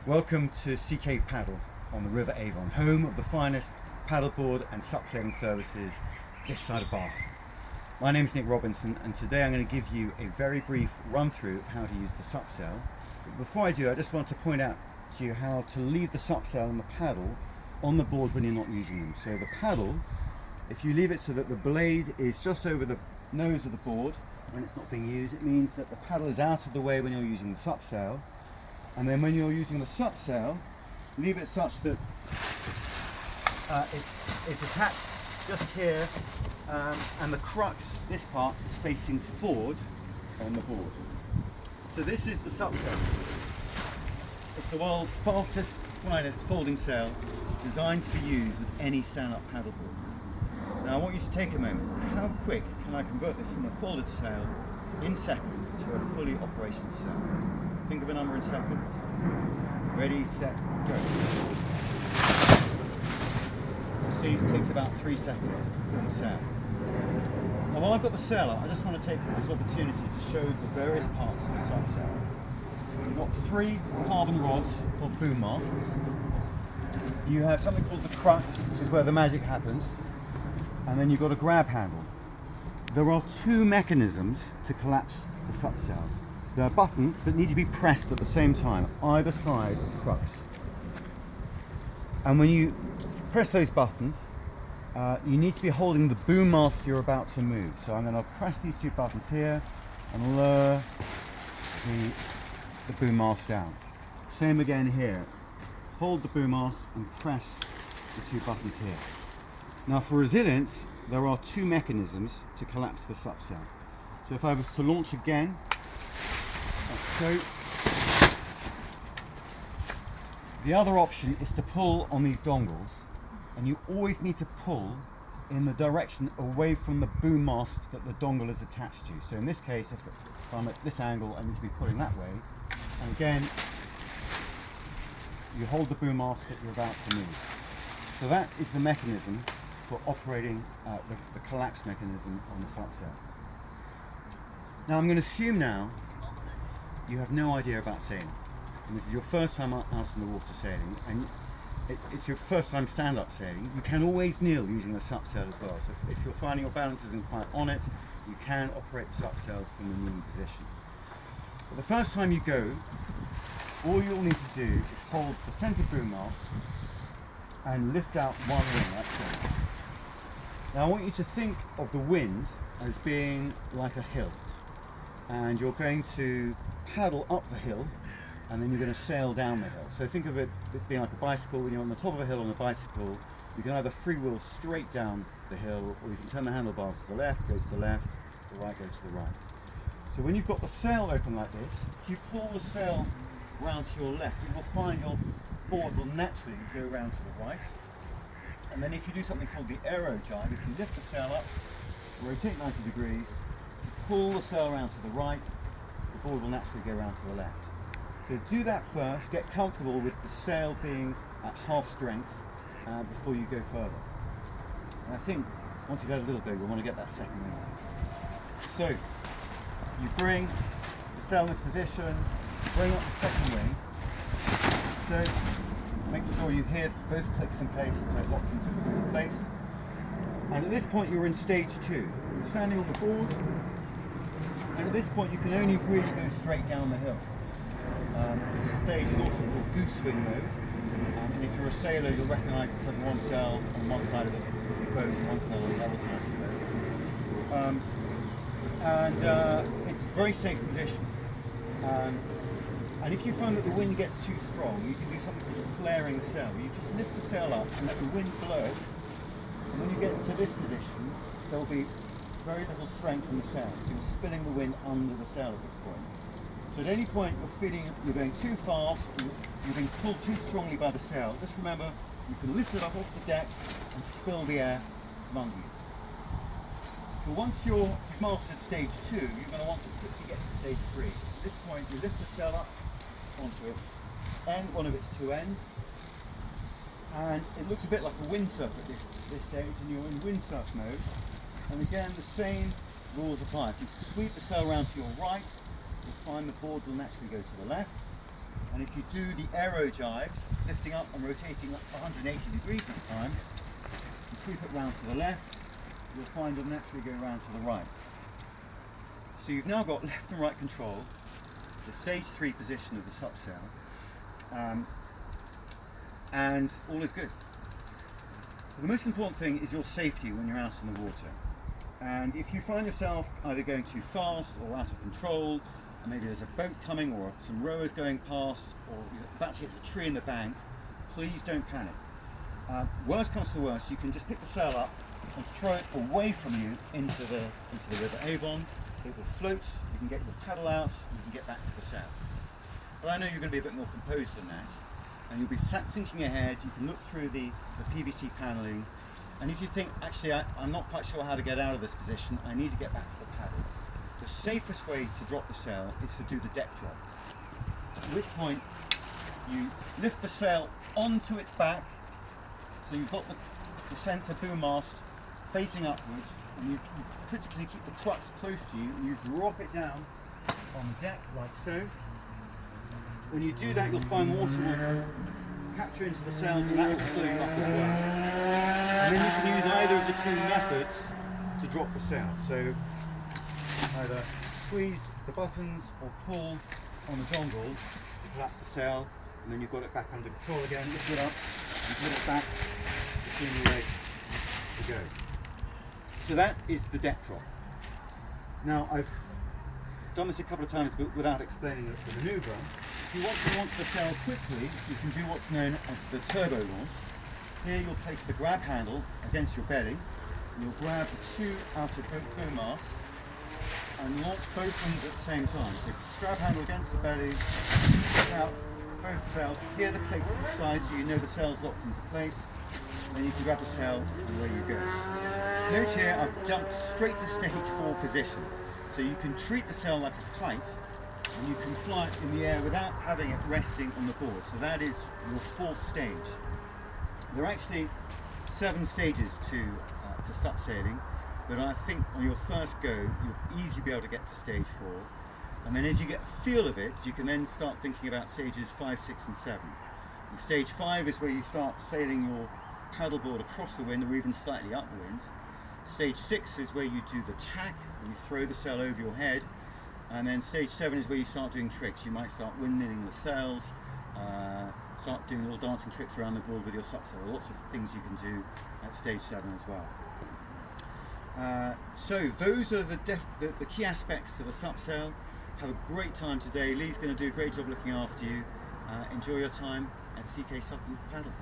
Welcome to SUP Paddle on the River Avon, home of the finest paddleboard and subsailing services this side of Bath. My name is Nick Robinson, and today I'm going to give you a very brief run through of how to use the Supsail. But before I do, I just want to point out to you how to leave the Supsail and the paddle on the board when you're not using them. So the paddle, if you leave it so that the blade is just over the nose of the board when it's not being used, it means that the paddle is out of the way when you're using the Supsail. And then when you're using the Supsail, leave it such that it's attached just here, and the crux, this part, is facing forward on the board. So this is the Supsail. It's the world's fastest, finest folding sail, designed to be used with any stand-up paddleboard. Now I want you to take a moment. How quick can I convert this from a folded sail in seconds to a fully operational sail? Think of a number in seconds. Ready, set, go. See, it takes about 3 seconds to form a sail. Now while I've got the sail up, I just want to take this opportunity to show the various parts of the Supsail. You've got 3 carbon rods called boom masts. You have something called the crux, which is where the magic happens. And then you've got a grab handle. There are 2 mechanisms to collapse the Supsail. There are buttons that need to be pressed at the same time, either side of the crux. And when you press those buttons, you need to be holding the boom mast you're about to move. So I'm going to press these 2 buttons here and lower the boom mast down. Same again here. Hold the boom mast and press the 2 buttons here. Now for resilience, there are 2 mechanisms to collapse the Supsail. So if I was to launch again, so the other option is to pull on these dongles, and you always need to pull in the direction away from the boom mast that the dongle is attached to. So in this case, if I'm at this angle, I need to be pulling that way. And again, you hold the boom mast that you're about to move. So that is the mechanism for operating the collapse mechanism on the Supsail. Now I'm going to assume now you have no idea about sailing, and this is your first time out in the water sailing, and it's your first time stand-up sailing. You can always kneel using the Supsail as well, so if you're finding your balance isn't quite on it, you can operate the Supsail from the kneeling position. But the first time you go, all you'll need to do is hold the centre boom mast and lift out one wing, that's it. Now I want you to think of the wind as being like a hill, and you're going to paddle up the hill and then you're going to sail down the hill. So think of it being like a bicycle. When you're on the top of a hill on a bicycle, you can either freewheel straight down the hill, or you can turn the handlebars to the left, go to the left, the right, go to the right. So when you've got the sail open like this, if you pull the sail round to your left, you will find your board will naturally go round to the right. And then if you do something called the aero jibe, if you lift the sail up, rotate 90 degrees, pull the sail around to the right, the board will naturally go around to the left. So do that first, get comfortable with the sail being at half strength before you go further. And I think once you've had a little go, you'll want to get that second wing. So you bring the sail in this position, bring up the second wing. So make sure you hear both clicks in place, so it locks into place. And at this point you're in stage 2. You're standing on the board, and at this point you can only really go straight down the hill. This stage is also called goose swing mode, and if you're a sailor you'll recognise it's having one sail on one side of the boat and one sail on the other side of the boat. It's a very safe position. And if you find that the wind gets too strong, you can do something called flaring the sail, where you just lift the sail up and let the wind blow it, and when you get to this position there will be very little strength in the sail, so you're spilling the wind under the sail at this point. So at any point you're feeling you're going too fast, you're being pulled too strongly by the sail, just remember you can lift it up off the deck and spill the air from under you. So once you've mastered stage 2, you're going to want to quickly get to stage 3. At this point you lift the sail up onto its end, one of its 2 ends, and it looks a bit like a windsurf at this stage, and you're in windsurf mode. And again, the same rules apply. If you sweep the sail around to your right, you'll find the board will naturally go to the left. And if you do the aero jibe, lifting up and rotating up 180 degrees this time, you sweep it round to the left, you'll find you'll naturally go round to the right. So you've now got left and right control, the stage 3 position of the Supsail, and all is good. But the most important thing is your safety when you're out in the water. And if you find yourself either going too fast or out of control, and maybe there's a boat coming or some rowers going past, or you're about to hit a tree in the bank, please don't panic. Worst comes to worst, you can just pick the sail up and throw it away from you into the River Avon. It will float, you can get your paddle out, and you can get back to the sail. But I know you're going to be a bit more composed than that, and you'll be thinking ahead. You can look through the PVC paneling, and if you think, actually I'm not quite sure how to get out of this position, I need to get back to the paddle, the safest way to drop the sail is to do the deck drop, at which point you lift the sail onto its back, so you've got the centre boom mast facing upwards, and you critically keep the crux close to you, and you drop it down on the deck like so. When you do that, you'll find water will capture into the sails, and that will slow you up as well. And then you can use either of the two methods to drop the sail. So either squeeze the buttons or pull on the dongle to collapse the sail, and then you've got it back under control again. Lift it up and put it back between your legs to go. So that is the deck drop. Now I've done this a couple of times but without explaining the manoeuvre. If you want to launch the sail quickly, you can do what's known as the turbo launch. Here you'll place the grab handle against your belly, and you'll grab the two outer boom masts and launch both ones at the same time. So grab handle against the belly, push out both sails, hear the clicks inside so you know the sail's locked into place, then you can grab the sail and away you go. Note here I've jumped straight to stage 4 position, so you can treat the sail like a kite and you can fly it in the air without having it resting on the board. So that is your 4th stage. There are actually 7 stages to subsailing, but I think on your first go you'll easily be able to get to stage 4, and then as you get a feel of it you can then start thinking about stages 5, 6 and 7. And stage 5 is where you start sailing your paddleboard across the wind or even slightly upwind. Stage 6 is where you do the tack, and you throw the sail over your head, and then stage 7 is where you start doing tricks. You might start windmilling the sails, start doing little dancing tricks around the board with your Supsail. Lots of things you can do at stage 7 as well. So those are the key aspects to the Supsail. Have a great time today. Lee's going to do a great job looking after you. Enjoy your time at SUP Paddle.